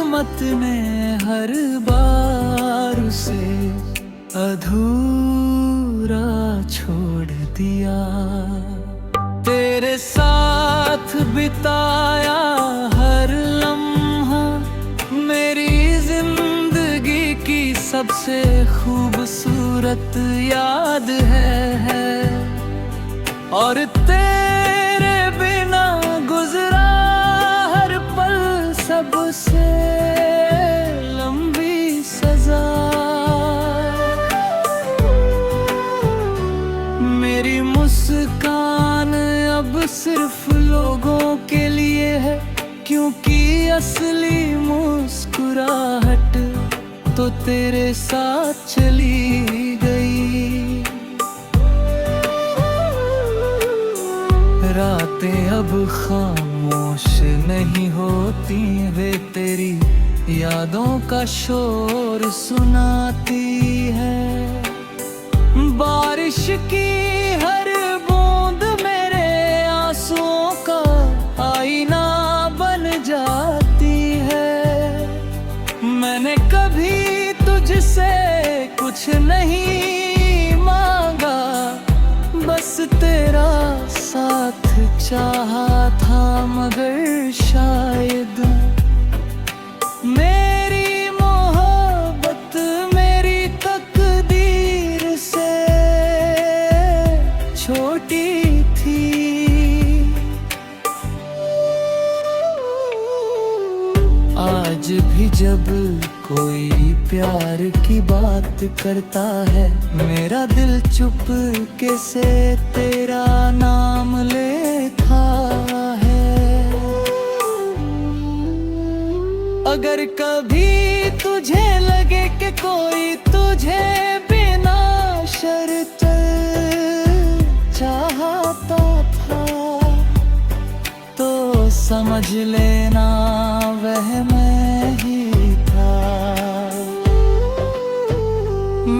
किस्मत ने हर बार उसे अधूरा छोड़ दिया। तेरे साथ बिताया हर लम्हा मेरी जिंदगी की सबसे खूबसूरत याद है। और तेरे बिना गुजरा हर पल सबसे लंबी सजा। मेरी मुस्कान अब सिर्फ लोगों के लिए है, क्योंकि असली मुस्कुराहट तो तेरे साथ चली गई। रातें अब खामोश नहीं होती, वे तेरी यादों का शोर सुनाती है। बारिश की हर बूंद मेरे आंसुओं का आईना बन जाती है। मैंने कभी तुझसे कुछ नहीं मांगा, बस तेरा साथ चाहा था, मगर शायद मेरी मोहब्बत मेरी तकदीर से छोटी थी। आज भी जब कोई प्यार की बात करता है, मेरा दिल चुपके से तेरा नाम लेता है। अगर कभी तुझे लगे कि कोई तुझे बिना शर्त चाहता था, तो समझ लेना वह मैं ही था।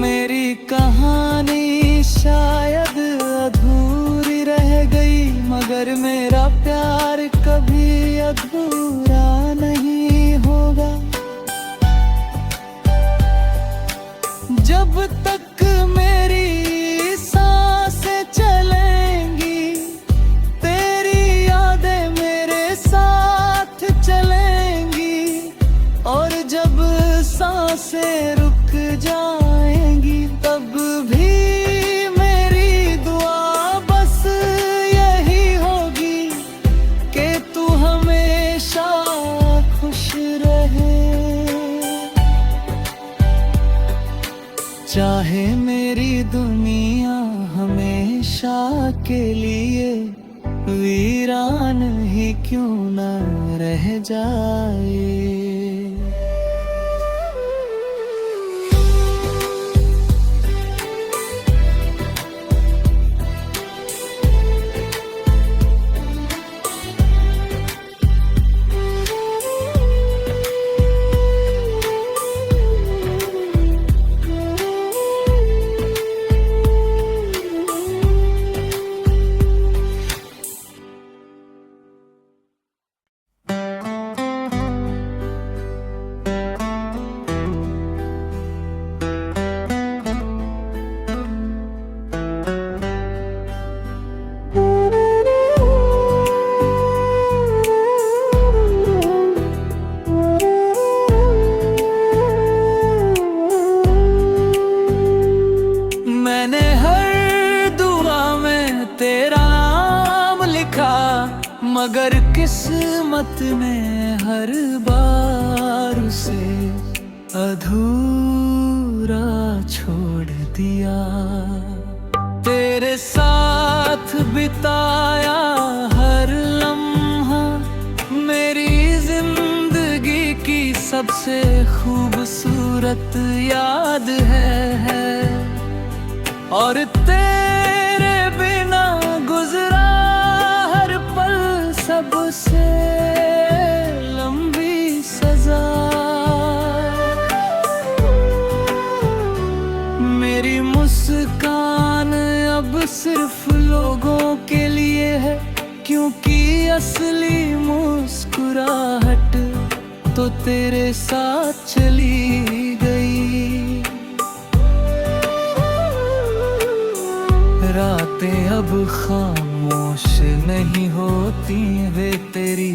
मेरी कहानी शायद अधूरी रह गई, मगर मेरा प्यार कभी अधूरा नहीं होगा। जब तक मेरी सांसें चलेंगी, तेरी यादें मेरे साथ चलेंगी। और जब सांसें रुक जाएंगी, तब भी मेरी दुआ बस यही होगी कि तू हमेशा खुश रहे। चाहे मेरी दुनिया हमेशा के लिए वीरान ही क्यों न रह जाए। मगर किस्मत ने हर बार उसे अधूरा छोड़ दिया। तेरे साथ बिताया हर लम्हा मेरी जिंदगी की सबसे खूबसूरत याद है। और तेरे बिना गुजरा हर पल सबसे लंबी सजा। मेरी मुस्कान अब सिर्फ लोगों के लिए है, क्योंकि असली मुस्कुराहट तो तेरे साथ चली गई। रातें अब खामोश नहीं होती, वे तेरी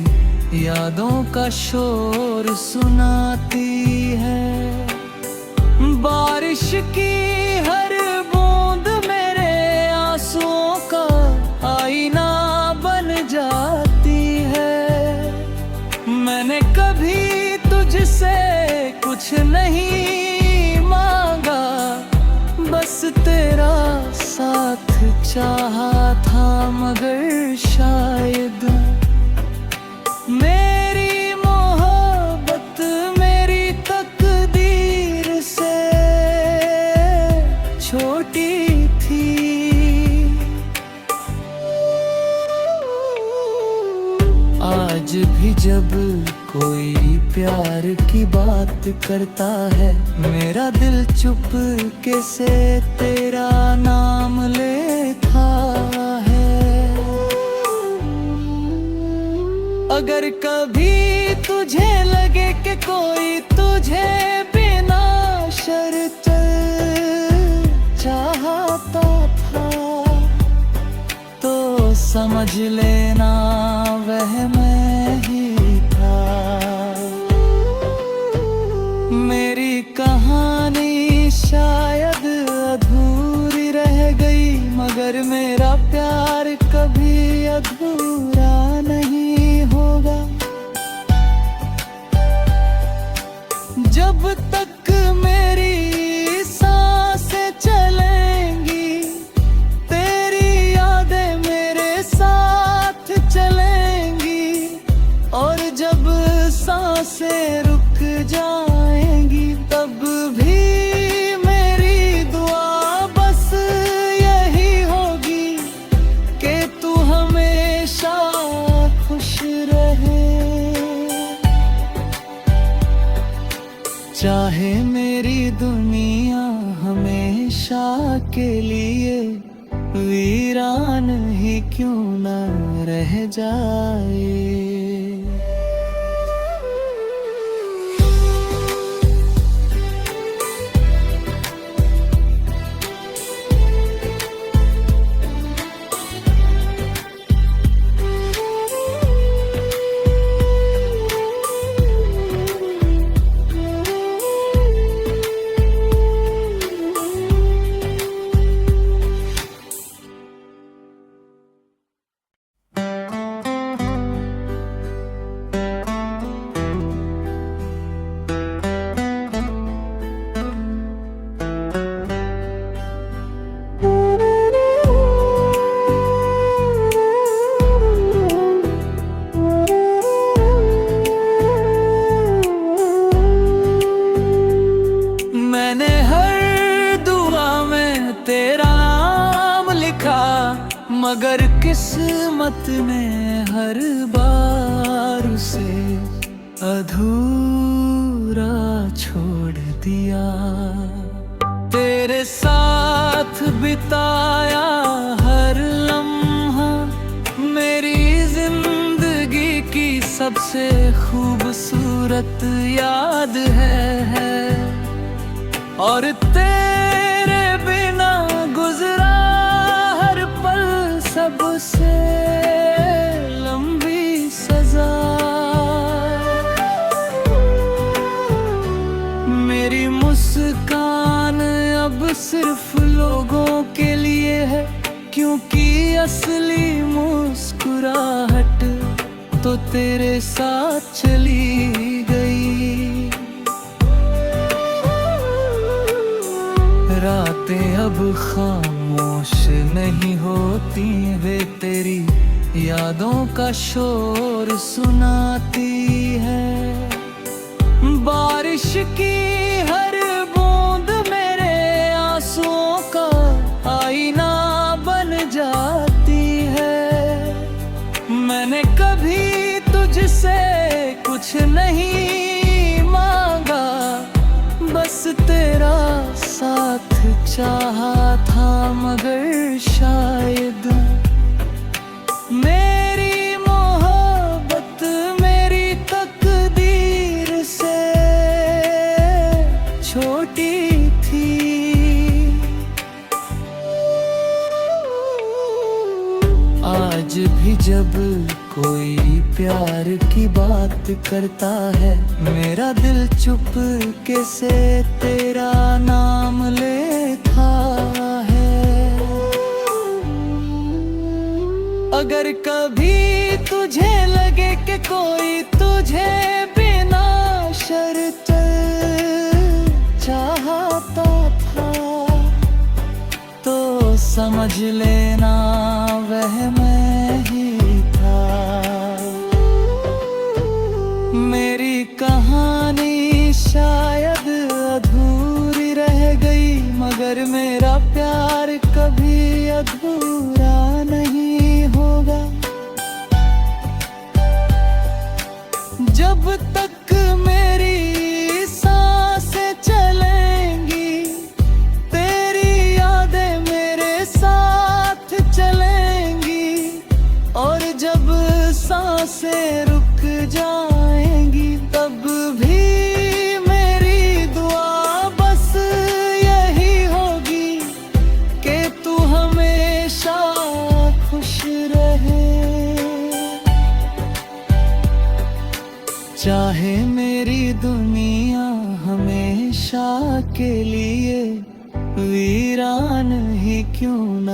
यादों का शोर सुनाती है। बारिश की हर बूंद मेरे आंसुओं का आईना बन जाती है। मैंने कभी तुझसे कुछ नहीं मांगा, बस तेरा साथ चाहा था, मगर शायद मेरी मोहब्बत मेरी तकदीर से छोटी थी। आज भी जब कोई प्यार की बात करता है, मेरा दिल चुपके से तेरा नाम लेता है। अगर कभी तुझे लगे कि कोई तुझे बिना शर्त चाहता था, तो समझ लेना वह मैं ही था। मेरी कहानी शायद अधूरी रह गई, मगर मेरा प्यार कभी अधूरा नहीं होगा। जब तक मेरी सांसें चलेंगी, तेरी यादें मेरे साथ चलेंगी। और जब सांसें रुक जाएंगी, तब भी मेरी दुआ बस यही होगी कि तू हमेशा खुश रहे। चाहे मेरी दुनिया हमेशा के लिए वीरान ही क्यों न रह जाए। मगर किस्मत ने हर बार उसे अधूरा छोड़ दिया। तेरे साथ बिताया हर लम्हा मेरी जिंदगी की सबसे खूबसूरत याद है। और तेरे बिना गुजरा हर पल सबसे लंबी सजा। मेरी मुस्कान अब सिर्फ लोगों के लिए है, क्योंकि असली मुस्कुराहट तो तेरे साथ चली गई। रातें अब खामोश नहीं होती, वे तेरी यादों का शोर सुनाती है। बारिश की हर बूंद मेरे आंसुओं का आईना बन जाती है। मैंने कभी तुझसे कुछ नहीं मांगा, बस तेरा साथ चाहा था, मगर शायद मेरी मोहब्बत मेरी तकदीर जब कोई प्यार की बात करता है, मेरा दिल चुपके से तेरा नाम लेता है। अगर कभी तुझे लगे कि कोई तुझे बिना शर्त चाहता था, तो समझ लेना वह मैं ही था। मेरी कहानी शायद अधूरी रह गई, मगर मेरा प्यार कभी अधूरा नहीं होगा। जब तक मेरी सांसें चलेंगी, तेरी यादें मेरे साथ चलेंगी। और जब सांसें रुक जाएंगी, तब भी मेरी दुआ बस यही होगी कि तू हमेशा खुश रहे। चाहे मेरी दुनिया हमेशा के लिए वीरान ही क्यों न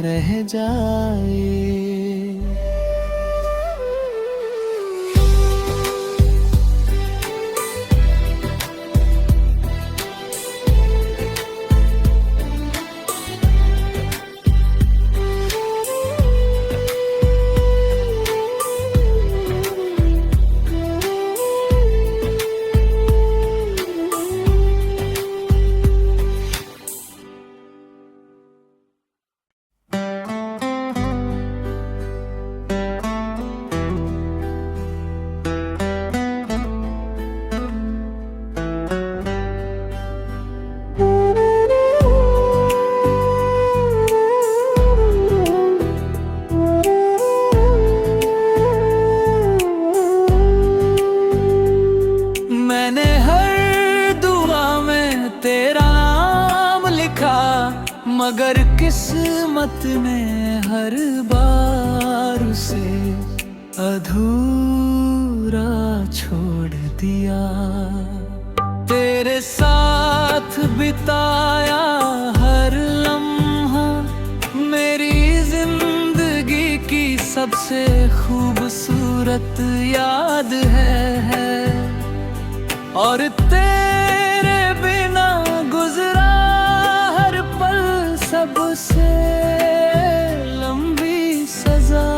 रह जाए। मैंने हर दुआ में तेरा नाम लिखा, मगर किस्मत ने हर बार उसे अधूरा छोड़ दिया। तेरे साथ बिताया हर लम्हा मेरी जिंदगी की सबसे खूबसूरत याद है। और तेरे बिना गुजरा हर पल सबसे लंबी सजा।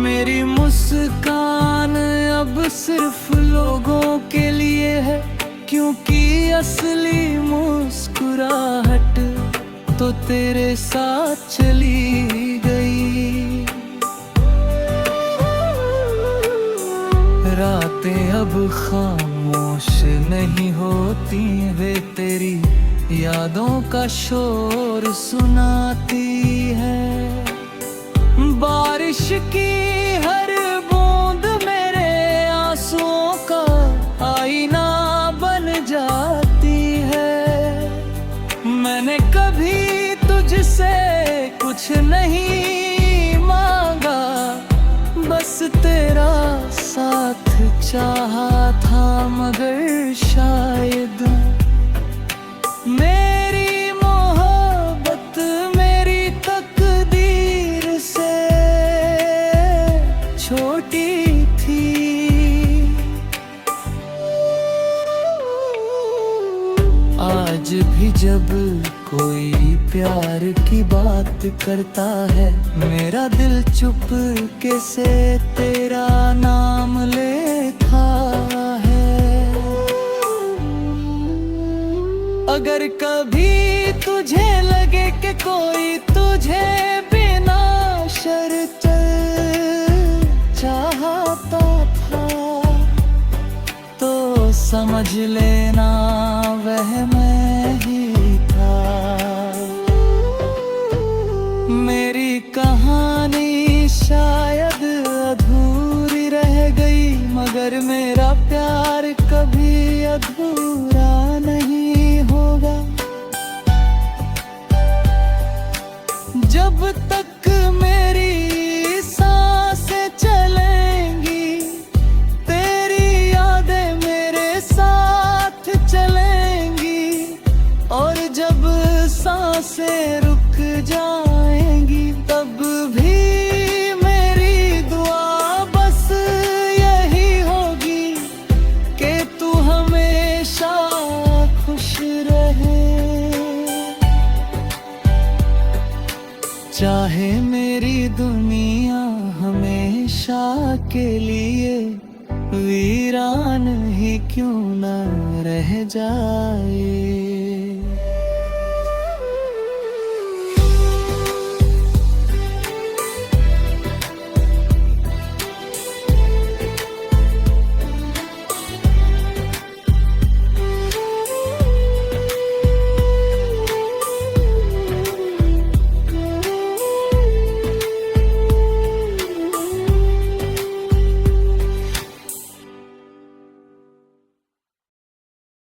मेरी मुस्कान अब सिर्फ लोगों के लिए है, क्योंकि असली मुस्कुराहट तो तेरे साथ चली गई। रातें अब खामोश नहीं होती, वे तेरी यादों का शोर सुनाती है। बारिश की हर बूंद मेरे आंसुओं का आईना बन जाती है। मैंने कभी तुझसे कुछ नहीं मांगा, बस तेरा साथ चाहा था। मगर शायद मेरी मोहब्बत मेरी तकदीर से छोटी थी। आज भी जब कोई प्यार की बात करता है, मेरा दिल चुपके से तेरा नाम लेता है। अगर कभी तुझे लगे कि कोई तुझे बिना शर्त चाहता था, तो समझ लेना वह मैं ही था। मेरी कहानी शायद अधूरी रह गई, मगर मेरा प्यार कभी अधूरा नहीं होगा। के लिए वीरान ही क्यों न रह जाए।